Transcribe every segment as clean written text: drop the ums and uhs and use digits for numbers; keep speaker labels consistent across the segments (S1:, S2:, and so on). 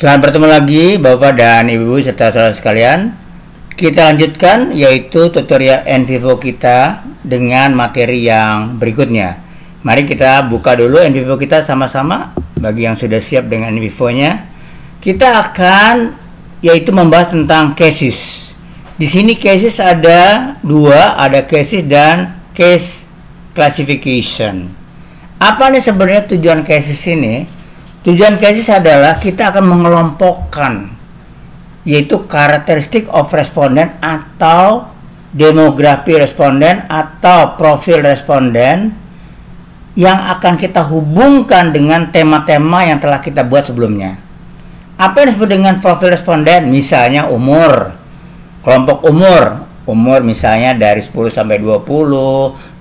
S1: Selamat bertemu lagi Bapak dan Ibu serta saudara sekalian. Kita lanjutkan yaitu tutorial NVivo kita dengan materi yang berikutnya. Mari kita buka dulu NVivo kita sama-sama. Bagi yang sudah siap dengan NVivo-nya, kita akan yaitu membahas tentang cases. Di sini cases ada dua, ada cases dan case classification. Apa nih sebenarnya tujuan cases ini? Tujuan cases adalah kita akan mengelompokkan yaitu karakteristik of responden atau demografi responden atau profil responden yang akan kita hubungkan dengan tema-tema yang telah kita buat sebelumnya. Apa yang disebut dengan profil responden? Misalnya umur, kelompok umur misalnya dari 10 sampai 20,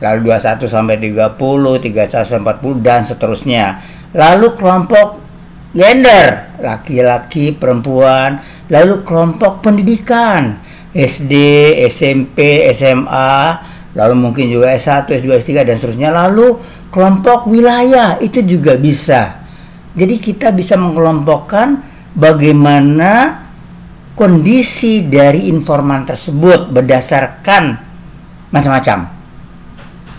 S1: lalu 21 sampai 30, 31 sampai 40 dan seterusnya. Lalu kelompok gender, laki-laki, perempuan. Lalu kelompok pendidikan, SD, SMP, SMA, lalu mungkin juga S1, S2, S3 dan seterusnya. Lalu kelompok wilayah itu juga bisa. Jadi kita bisa mengelompokkan bagaimana kondisi dari informan tersebut berdasarkan macam-macam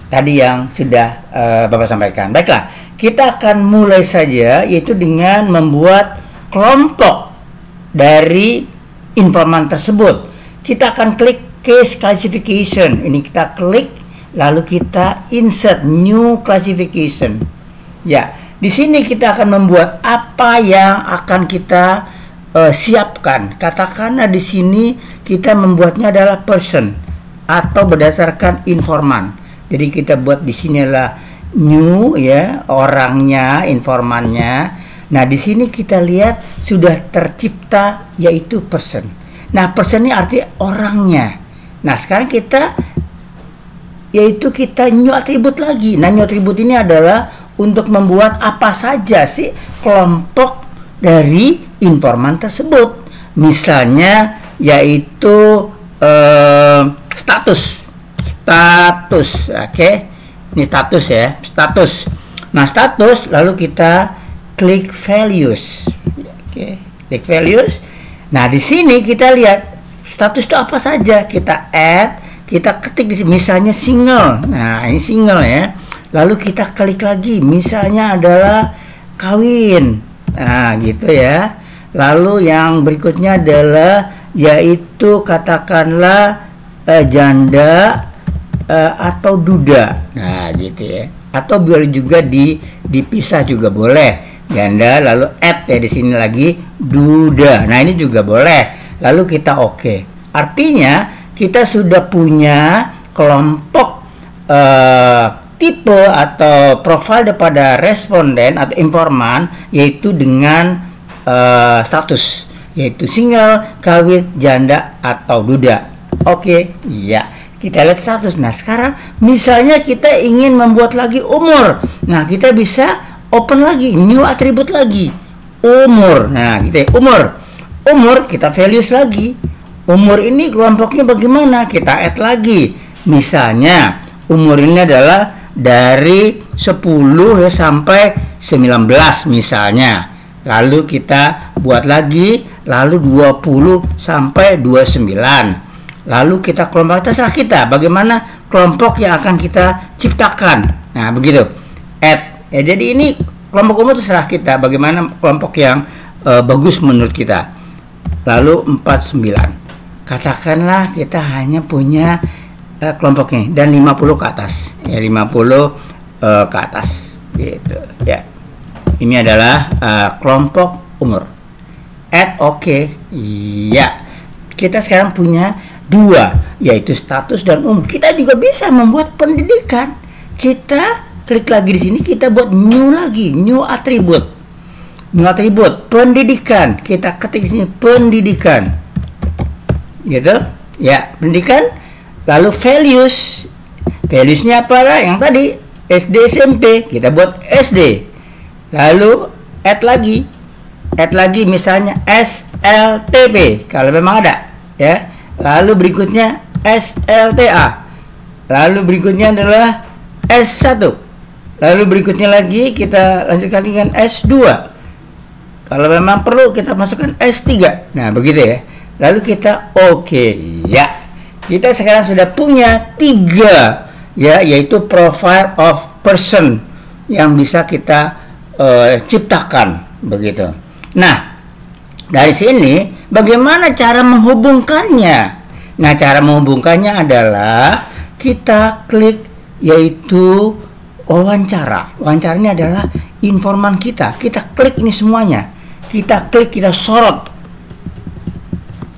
S1: tadi yang sudah Bapak sampaikan. Baiklah, kita akan mulai saja yaitu dengan membuat kelompok dari informan tersebut. Kita akan klik case classification. Ini kita klik lalu kita insert new classification. Ya, di sini kita akan membuat apa yang akan kita siapkan. Katakanlah di sini kita membuatnya adalah person atau berdasarkan informan. Jadi kita buat di sini adalah new ya, orangnya, informannya. Nah, di sini kita lihat sudah tercipta yaitu person. Nah, person ini arti orangnya. Nah, sekarang kita new atribut lagi. Nah, new atribut ini adalah untuk membuat apa saja sih kelompok dari informan tersebut. Misalnya yaitu status. Oke. Ini status ya, status. Nah, status lalu kita klik values. Oke, klik values. Nah, di sini kita lihat status itu apa saja. Kita add, kita ketik di sini misalnya single. Nah, ini single ya. Lalu kita klik lagi, misalnya adalah kawin. Nah, gitu ya. Lalu yang berikutnya adalah yaitu katakanlah janda atau duda. Nah, gitu ya. Atau boleh juga dipisah juga boleh. Janda lalu add ya di sini lagi duda. Nah, ini juga boleh. Lalu kita oke. Artinya kita sudah punya kelompok tipe atau profil daripada responden atau informan yaitu dengan status yaitu single, kawin, janda atau duda. Oke, iya. Kita lihat status. Nah, sekarang misalnya kita ingin membuat lagi umur. Nah, kita bisa open lagi, new atribut lagi. Umur. Nah, gitu ya. Umur kita values lagi. Umur ini kelompoknya bagaimana? Kita add lagi. Misalnya, umur ini adalah dari 10 ya sampai 19 misalnya. Lalu kita buat lagi, lalu 20 sampai 29. Lalu kita kelompok terserah kita bagaimana kelompok yang akan kita ciptakan. Nah, begitu. Add. Ya, jadi ini kelompok umur terserah kita bagaimana kelompok yang bagus menurut kita. Lalu 49. Katakanlah kita hanya punya kelompok ini dan 50 ke atas. Ya, 50 ke atas gitu ya. Ini adalah kelompok umur. Add oke. Ya. Kita sekarang punya dua, yaitu status dan umur. Kita juga bisa membuat pendidikan. Kita klik lagi di sini, kita buat new lagi, new atribut. New atribut pendidikan. Kita ketik di sini pendidikan. Gitu? Ya, pendidikan. Lalu values. Valuesnya apa lah? Yang tadi SD SMP, kita buat SD. Lalu add lagi. Add lagi misalnya SLTP kalau memang ada, ya. Lalu berikutnya SLTA. Lalu berikutnya adalah S1. Lalu berikutnya lagi kita lanjutkan dengan S2. Kalau memang perlu kita masukkan S3. Nah, begitu ya. Lalu kita oke. Ya. Kita sekarang sudah punya 3 ya, yaitu profile of person yang bisa kita ciptakan begitu. Nah, dari sini bagaimana cara menghubungkannya? Nah, cara menghubungkannya adalah kita klik yaitu wawancara. Wawancara ini adalah informan kita. Kita klik ini semuanya. Kita klik, kita sorot.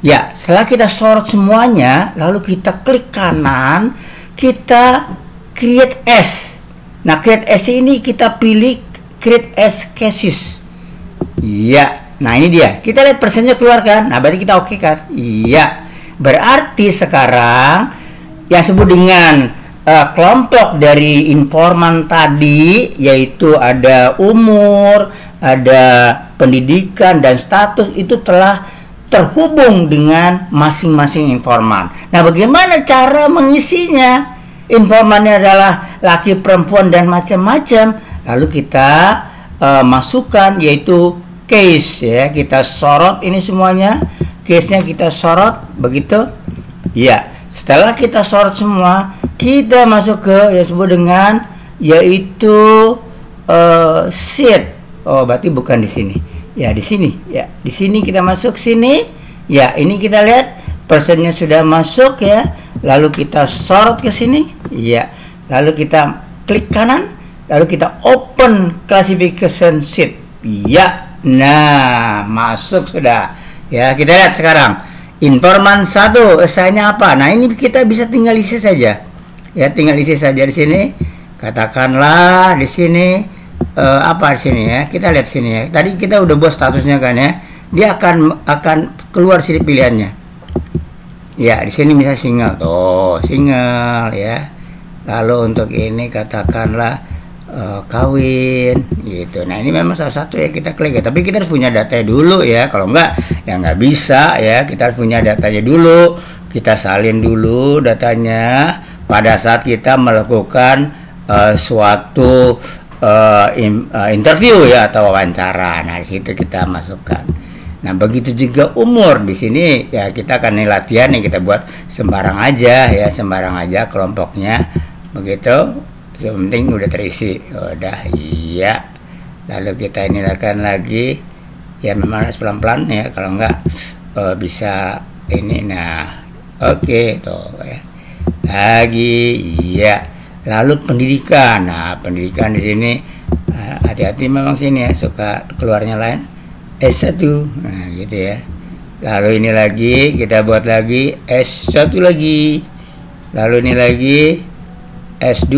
S1: Ya, setelah kita sorot semuanya, lalu kita klik kanan, kita create as. Nah, create as ini kita pilih create as cases. Iya. Nah, ini dia. Kita lihat persennya keluar kan? Nah, berarti kita oke kan? Iya. Berarti sekarang yang disebut dengan kelompok dari informan tadi, yaitu ada umur, ada pendidikan dan status, itu telah terhubung dengan masing-masing informan. Nah, bagaimana cara mengisinya? Informannya adalah laki, perempuan, dan macam-macam. Lalu kita masukkan yaitu case ya. Kita sorot ini semuanya. Case-nya kita sorot begitu. Ya. Setelah kita sorot semua, kita masuk ke yang disebut dengan yaitu sheet. Oh, berarti bukan di sini. Ya, di sini. Ya, di sini kita masuk sini. Ya, ini kita lihat persennya sudah masuk ya. Lalu kita sorot ke sini. Ya. Lalu kita klik kanan. Lalu kita open classification sheet. Ya. Nah, masuk sudah. Ya, kita lihat sekarang. Informan 1, assignnya apa? Nah, ini kita bisa tinggal isi saja. Ya, tinggal isi saja di sini. Katakanlah di sini apa di sini ya? Kita lihat sini ya. Tadi kita udah buat statusnya kan ya. Dia akan keluar sini pilihannya. Ya, di sini bisa single. Tuh, single ya. Lalu untuk ini katakanlah kawin gitu. Nah, ini memang salah satu ya, kita klik ya. Tapi kita harus punya datanya dulu ya. Kalau enggak ya nggak bisa ya. Kita harus punya datanya dulu. Kita salin dulu datanya pada saat kita melakukan suatu interview ya atau wawancara. Nah, di situ kita masukkan. Nah, begitu juga umur. Di sini ya kita akan latihan nih, kita buat sembarang aja ya, sembarang aja kelompoknya begitu. Yang penting udah terisi. Udah, iya. Lalu kita ini lakukan lagi ya, memang harus pelan-pelan ya, kalau enggak bisa ini. Nah, oke tuh ya. Lagi, iya. Lalu pendidikan. Nah, pendidikan di sini hati-hati memang sini ya, suka keluarnya lain. S1. Nah, gitu ya. Lalu ini lagi kita buat lagi S1 lagi. Lalu ini lagi S2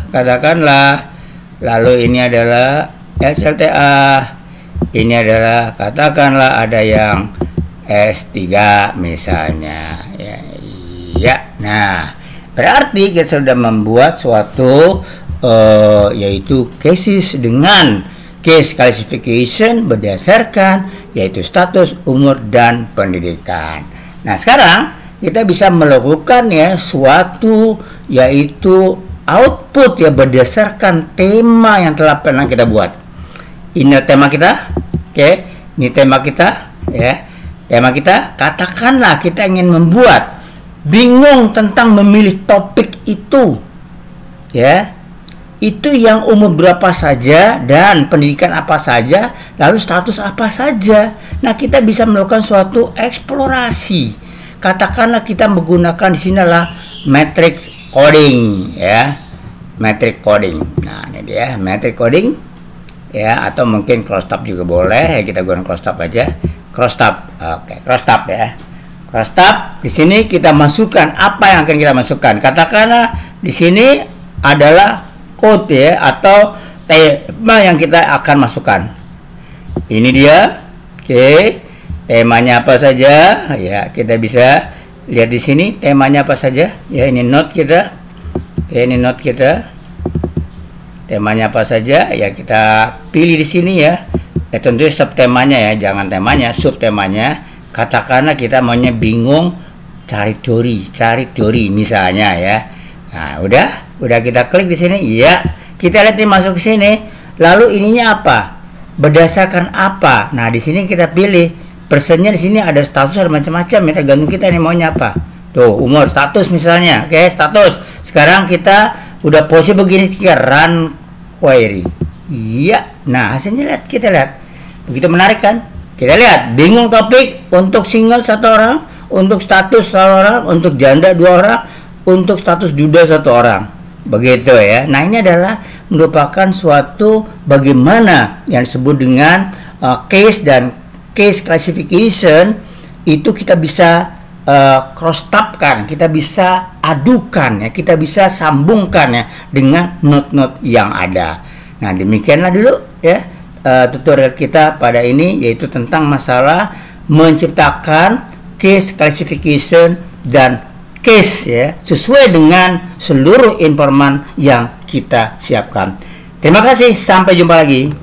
S1: katakanlah. Lalu ini adalah SLTA. Ini adalah katakanlah ada yang S3 misalnya ya. Iya. Nah, berarti kita sudah membuat suatu yaitu cases dengan case classification berdasarkan yaitu status, umur, dan pendidikan. Nah, sekarang kita bisa melakukan ya suatu yaitu output ya berdasarkan tema yang telah pernah kita buat. Ini tema kita. Oke, ini tema kita ya. Tema kita, katakanlah kita ingin membuat bingung tentang memilih topik itu. Ya. Itu yang umur berapa saja dan pendidikan apa saja, lalu status apa saja. Nah, kita bisa melakukan suatu eksplorasi. Katakanlah kita menggunakan di sini adalah matrix coding ya. Matrix coding. Nah, ini dia matrix coding ya, atau mungkin cross tab juga boleh ya, kita gunakan cross tab aja. Cross tab. Oke, cross tab ya. Cross tab di sini kita masukkan apa yang akan kita masukkan. Katakanlah di sini adalah code ya atau tema yang kita akan masukkan. Ini dia. Oke. Temanya apa saja? Ya, kita bisa lihat di sini temanya apa saja. Ya, ini note kita. Ya, ini note kita. Temanya apa saja? Ya, kita pilih di sini ya. Tentunya subtemanya ya, jangan temanya, subtemanya. Katakanlah kita maunya bingung cari teori misalnya ya. Nah, udah kita klik di sini. Iya, kita lihat ini masuk ke sini. Lalu ininya apa? berdasarkan apa? Nah, di sini kita pilih persennya. Di sini ada status, ada macam-macam ya, tergantung kita nih maunya apa. Tuh, umur, status misalnya. Oke, status. Sekarang kita udah posisi begini, kita run query. Iya. Nah, hasilnya kita lihat. Begitu menarik kan? Kita lihat, bingung topik untuk single 1 orang, untuk status 1 orang, untuk janda 2 orang, untuk status duda 1 orang. Begitu ya. Nah, ini adalah merupakan suatu bagaimana yang disebut dengan case dan case classification. Itu kita bisa cross-tabkan, kita bisa adukan ya, kita bisa sambungkan ya dengan note-note yang ada. Nah, demikianlah dulu ya tutorial kita pada ini, yaitu tentang masalah menciptakan case classification dan case ya, sesuai dengan seluruh informan yang kita siapkan. Terima kasih, sampai jumpa lagi.